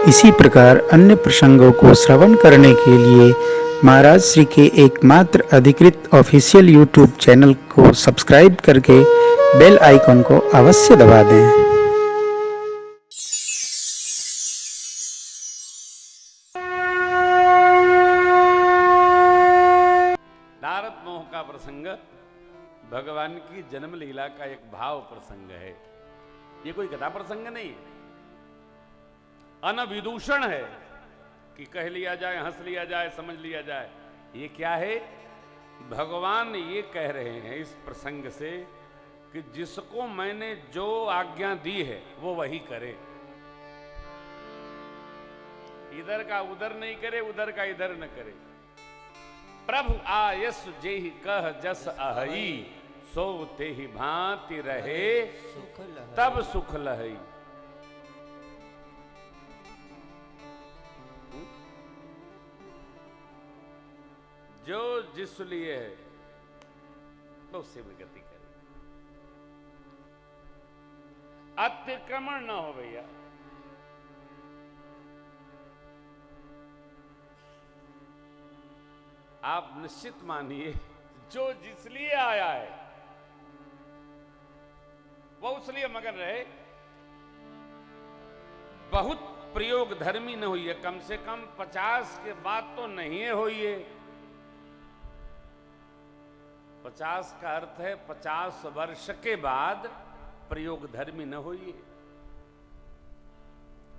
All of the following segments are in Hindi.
इसी प्रकार अन्य प्रसंगों को श्रवण करने के लिए महाराज श्री के एकमात्र अधिकृत ऑफिशियल यूट्यूब चैनल को सब्सक्राइब करके बेल आइकन को अवश्य दबा दें। नारद मोह का प्रसंग भगवान की जन्म लीला का एक भाव प्रसंग है। ये कोई कथा प्रसंग नहीं है, अनविदूषण है कि कह लिया जाए, हंस लिया जाए, समझ लिया जाए। ये क्या है? भगवान ये कह रहे हैं इस प्रसंग से कि जिसको मैंने जो आज्ञा दी है वो वही करे। इधर का उधर नहीं करे, उधर का इधर न करे। प्रभु आयस जेहि कह जस अहई, सो तेहि भांति रहे तब सुख लहई। जो जिस लिए है तो उससे भी गति करे, अतिक्रमण ना हो भैया। आप निश्चित मानिए जो जिस लिए आया है वो उस लिए मगन रहे। बहुत प्रयोग धर्मी न हुई है, कम से कम 50 के बाद तो नहीं हुई है। 50 का अर्थ है 50 वर्ष के बाद प्रयोग धर्मी न हुई है।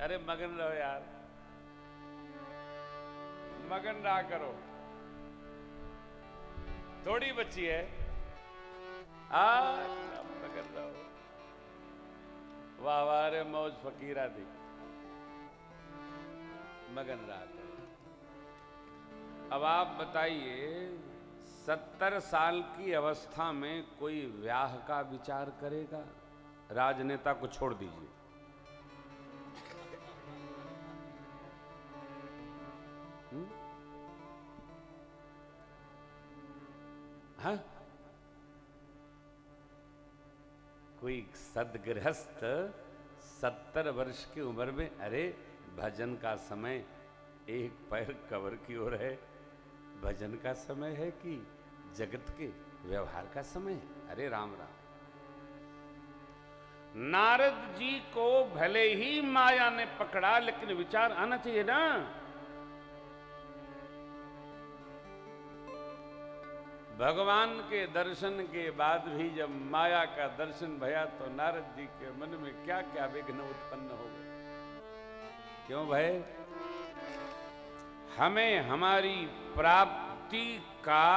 अरे मगन रहो यार, मगन रहा करो, थोड़ी बच्ची है। मगन रहो। वाह वाह रे मौज फकीरा दी, मगन रहा करो। अब आप बताइए, 70 साल की अवस्था में कोई ब्याह का विचार करेगा? राजनेता को छोड़ दीजिए, हाँ? कोई सदगृहस्थ 70 वर्ष की उम्र में, अरे भजन का समय, एक पैर कब्र की ओर है, भजन का समय है कि जगत के व्यवहार का समय है? अरे राम राम। नारद जी को भले ही माया ने पकड़ा, लेकिन विचार आना चाहिए ना। भगवान के दर्शन के बाद भी जब माया का दर्शन भया तो नारद जी के मन में क्या क्या विघ्न उत्पन्न हो गए। क्यों भय? हमें हमारी प्राप्ति का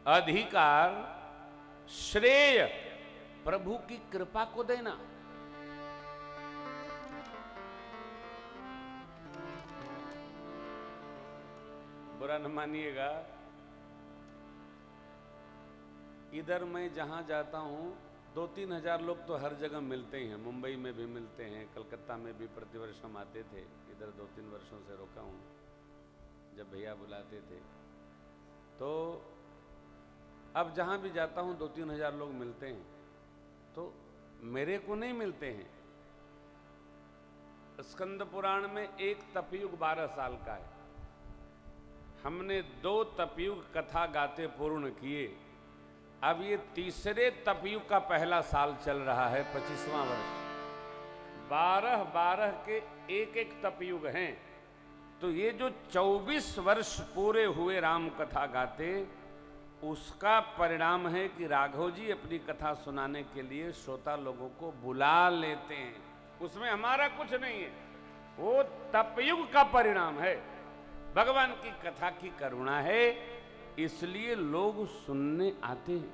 अधिकार, श्रेय प्रभु की कृपा को देना। बुरा न मानिएगा, इधर मैं जहां जाता हूं 2-3 हजार लोग तो हर जगह मिलते ही हैं। मुंबई में भी मिलते हैं, कलकत्ता में भी प्रतिवर्ष हम आते थे। इधर 2-3 वर्षों से रुका हूं, जब भैया बुलाते थे। तो अब जहां भी जाता हूं 2-3 हजार लोग मिलते हैं। तो मेरे को नहीं मिलते हैं। स्कंद पुराण में एक तपयुग 12 साल का है। हमने 2 तपयुग कथा गाते पूर्ण किए। अब ये तीसरे तपयुग का पहला साल चल रहा है, 25वां वर्ष। 12-12 के एक तपयुग हैं। तो ये जो 24 वर्ष पूरे हुए राम कथा गाते, उसका परिणाम है कि राघव जी अपनी कथा सुनाने के लिए श्रोता लोगों को बुला लेते हैं। उसमें हमारा कुछ नहीं है, वो तपयुग का परिणाम है। भगवान की कथा की करुणा है, इसलिए लोग सुनने आते हैं।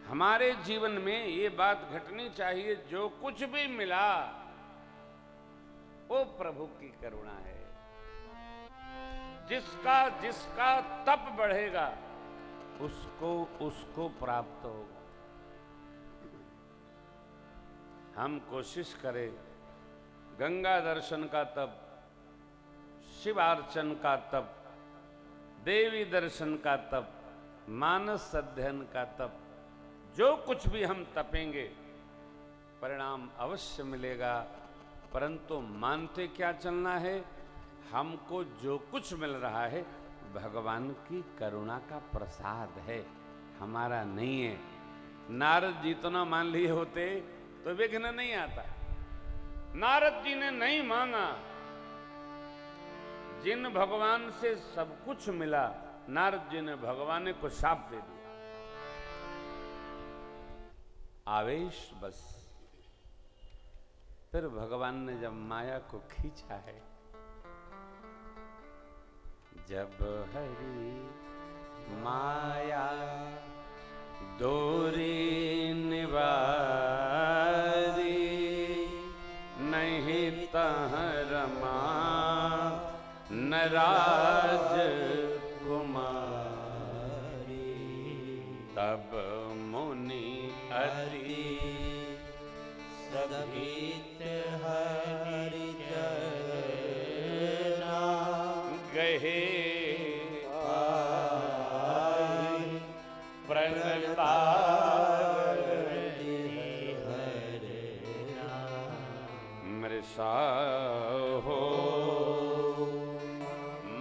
हमारे जीवन में ये बात घटनी चाहिए, जो कुछ भी मिला वो प्रभु की करुणा है। जिसका जिसका तप बढ़ेगा उसको प्राप्त होगा। हम कोशिश करें, गंगा दर्शन का तप, शिवार्चन का तप, देवी दर्शन का तप, मानस अध्ययन का तप, जो कुछ भी हम तपेंगे परिणाम अवश्य मिलेगा, परंतु मानते क्या चलना है, हमको जो कुछ मिल रहा है भगवान की करुणा का प्रसाद है, हमारा नहीं है। नारद जी तो ना मान लिए होते तो विघ्न नहीं आता। नारद जी ने नहीं मांगा, जिन भगवान से सब कुछ मिला, नारद जी ने भगवान को शाप दे दिया। आवेश बस। फिर भगवान ने जब माया को खींचा है, जब हरि माया डोरी निवारी, नहीं तह रमा नराज कुमारी, तब मुनि अति सभीत हरि जना, गहे मृषा हो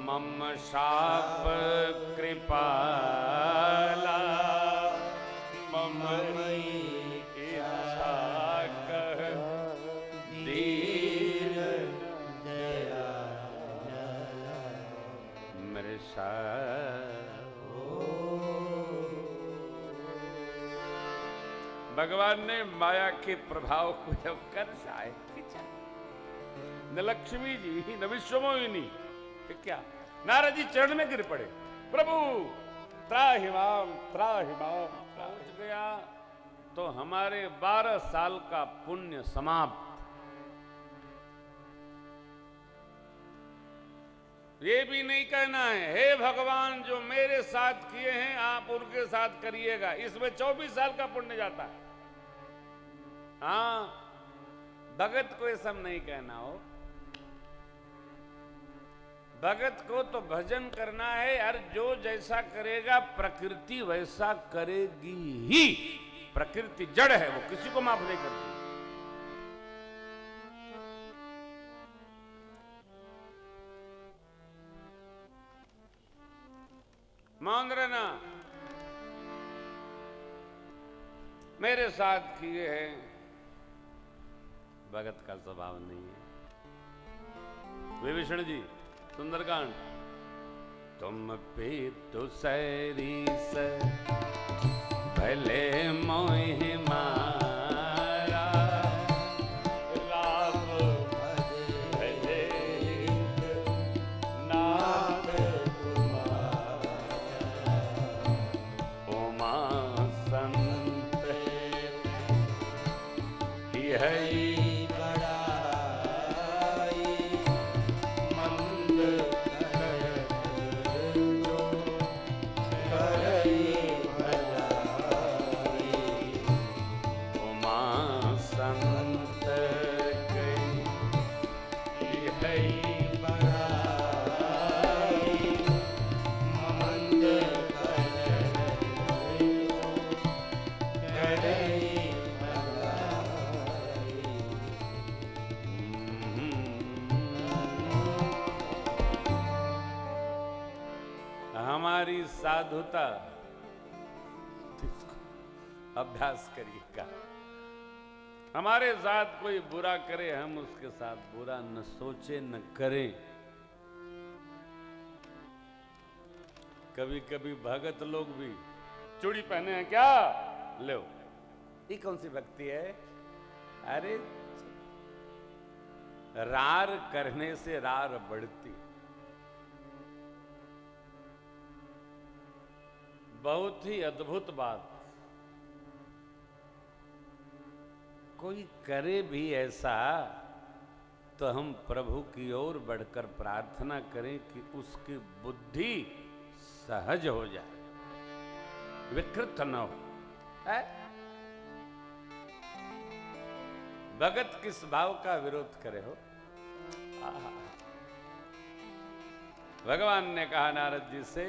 मम शाप कृपाला, मम इच्छा कह दीन दया मृषा। भगवान ने माया के प्रभाव को जब कर साए, न लक्ष्मी जी न विश्वमोहिनी, फिर क्या, नारद जी चरण में गिर पड़े, प्रभु त्राहिमाम त्राहिमाम। पहुंच गया तो हमारे 12 साल का पुण्य समाप्त। ये भी नहीं कहना है, हे भगवान जो मेरे साथ किए हैं आप उनके साथ करिएगा, इसमें 24 साल का पुण्य जाता है। हाँ, भगत को ये सब नहीं कहना हो। भगत को तो भजन करना है, और जो जैसा करेगा प्रकृति वैसा करेगी ही। प्रकृति जड़ है, वो किसी को माफ नहीं करती। मान रहना, मेरे साथ किए हैं, भगत का स्वभाव नहीं है। विभीषण जी सुंदरकांड, तुम पीतु सैरीस भले मोह मारा, राम भजे नाथ तुम्हारा, उमा संत यही हमारी साधुता अभ्यास करिएगा। हमारे साथ कोई बुरा करे, हम उसके साथ बुरा न सोचे न करें। कभी कभी भगत लोग भी चूड़ी पहने हैं क्या, लो ये कौन सी भक्ति है। अरे रार करने से रार बढ़ती। बहुत ही अद्भुत बात, कोई करे भी ऐसा तो हम प्रभु की ओर बढ़कर प्रार्थना करें कि उसकी बुद्धि सहज हो जाए, विकृत न हो। है? भगत किस भाव का विरोध करे हो। भगवान ने कहा नारद जी से,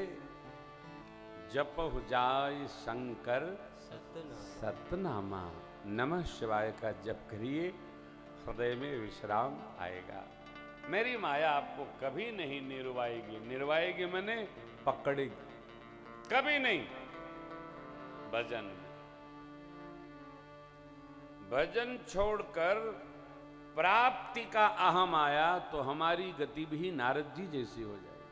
जपहु जाय शंकर सतनामा, नमः शिवाय का जप करिए, हृदय में विश्राम आएगा। मेरी माया आपको कभी नहीं निर्वाएगी। निर्वाएगी मैंने पकड़ेगी, कभी नहीं। भजन भजन छोड़कर प्राप्ति का अहम आया तो हमारी गति भी नारद जी जैसी हो जाएगी।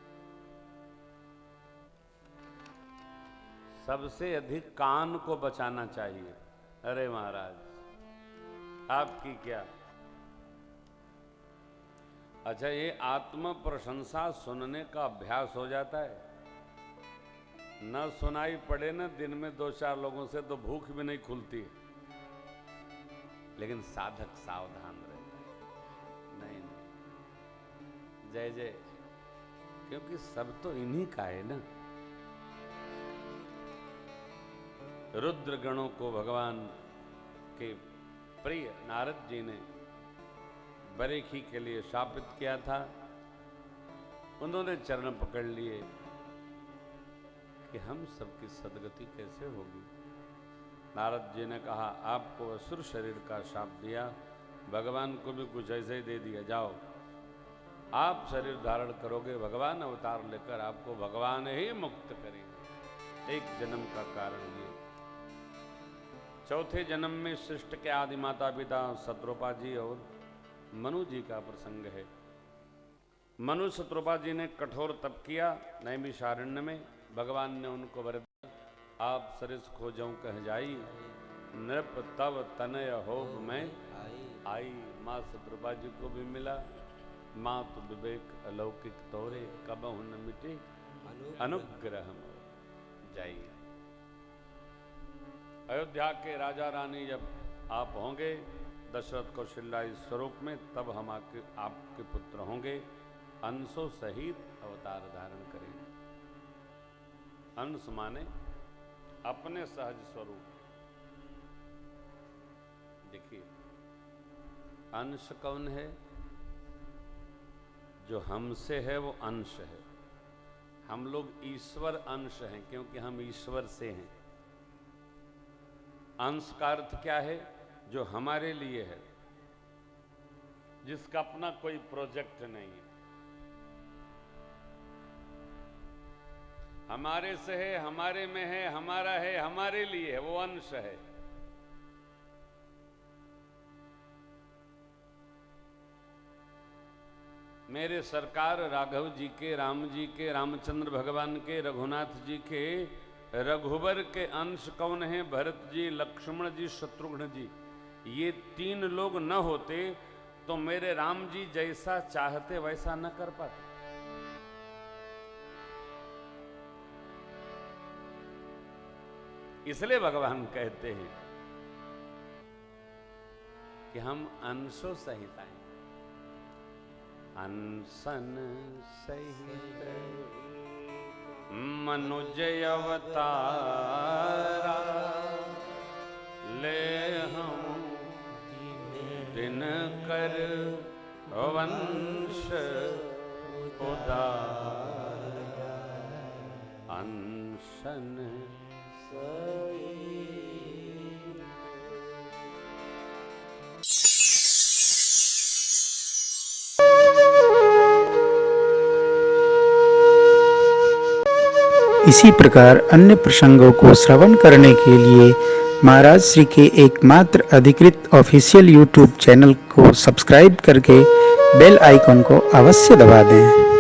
सबसे अधिक कान को बचाना चाहिए। अरे महाराज आपकी क्या। अच्छा, ये आत्म प्रशंसा सुनने का अभ्यास हो जाता है, न सुनाई पड़े ना दिन में 2-4 लोगों से तो भूख भी नहीं खुलती है। लेकिन साधक सावधान रहता है। नहीं, जय जय, क्योंकि सब तो इन्हीं का है ना। रुद्र गणों को भगवान के प्रिय नारद जी ने बरेखी के लिए शापित किया था। उन्होंने चरण पकड़ लिए कि हम सबकी सदगति कैसे होगी। नारद जी ने कहा, आपको असुर शरीर का शाप दिया, भगवान को भी कुछ ऐसे ही दे दिया, जाओ आप शरीर धारण करोगे, भगवान अवतार लेकर आपको भगवान ही मुक्त करेंगे। एक जन्म का कारण ये। चौथे जन्म में सृष्टि के आदि माता पिता शत्रुपा जी और मनु जी का प्रसंग है। मनु शत्रुपा जी ने कठोर तप किया नैमिषारण्य में। भगवान ने उनको वर दिया, आप सरिस खोजों कह जाई, नृप तव तनय होग में आई। माँ शत्रुपा जी को भी मिला, माँ तो विवेक अलौकिक तोरे, कबहु न मिटे अनुग्रह जाइए। अयोध्या के राजा रानी जब आप होंगे दशरथ कौशल्या स्वरूप में, तब हम आपके पुत्र होंगे, अंशों सहित अवतार धारण करेंगे। अंश माने अपने सहज स्वरूप। देखिए, अंश कौन है? जो हमसे है वो अंश है। हम लोग ईश्वर अंश हैं क्योंकि हम ईश्वर से हैं। अंश का अर्थ क्या है? जो हमारे लिए है, जिसका अपना कोई प्रोजेक्ट नहीं है, हमारे से है, हमारे में है, हमारा है, हमारे लिए है, वो अंश है। मेरे सरकार राघव जी के, राम जी के, रामचंद्र भगवान के, रघुनाथ जी के, रघुवर के अंश कौन है? भरत जी, लक्ष्मण जी, शत्रुघ्न जी। ये 3 लोग न होते तो मेरे राम जी जैसा चाहते वैसा न कर पाते। इसलिए भगवान कहते हैं कि हम अंशों सहित आए। अंसन सहित मनुज अवतारा, ले हम दिन कर वंश उदारा। अंशन इसी प्रकार अन्य प्रसंगों को श्रवण करने के लिए महाराज श्री के एकमात्र अधिकृत ऑफिशियल यूट्यूब चैनल को सब्सक्राइब करके बेल आइकन को अवश्य दबा दें।